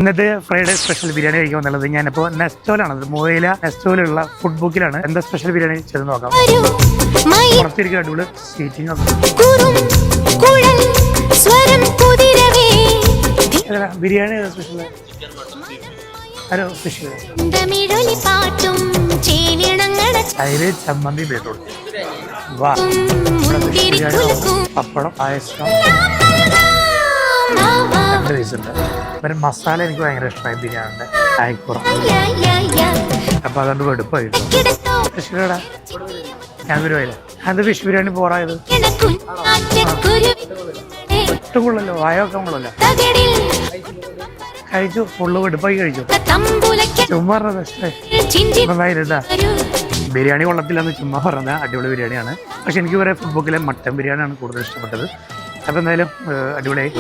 ഇന്നത്തെ Friday special biryani കഴിക്കാൻ വന്നുള്ളത് ഞാനിപ്പോൾ നെസ്റ്റോയിലാണ്, മൂവയില നെസ്റ്റോയിലുള്ള ഫുഡ് ബുക്കിലാണ്. എന്താ സ്പെഷ്യൽ ബിരിയാണി ചെയ്ത് നോക്കാം. പുറത്തിരിക്കുന്ന അടിപൊളി സീറ്റിംഗ് ബിരിയാണി സ്പെഷ്യൽ അതില് ചമ്മന്തി ബീട്രൂട്ട് വാ ബിരിയാണി, പപ്പടം, പായസം, പിന്നെ മസാല എനിക്ക് ഭയങ്കര ഇഷ്ടമായി ബിരിയാണിന്റെ അയക്കുറം. അപ്പൊ അതുകൊണ്ട് വെടുപ്പായിട്ട് ഫിഷ് ഞാൻ വരുവായില്ല. അത് ഫിഷ് ബിരിയാണി പോറായത് ഒട്ടും കൊള്ളല്ലോ, വായൊക്കെ കൊള്ളല്ലോ. കഴിച്ചു, ഫുള്ള് വെടുപ്പായി കഴിച്ചു. ചുമ്മാ പറഞ്ഞതാ ബിരിയാണി കൊള്ളത്തില്ലെന്ന് ചുമ്മാ പറഞ്ഞ അടിപൊളി ബിരിയാണിയാണ്. പക്ഷെ എനിക്ക് വരെ ഫുഡ് ബുക്കിലെ മട്ടൻ ബിരിയാണിയാണ് കൂടുതൽ ഇഷ്ടപ്പെട്ടത്. അപ്പൊ എന്തായാലും അടിപൊളിയായി.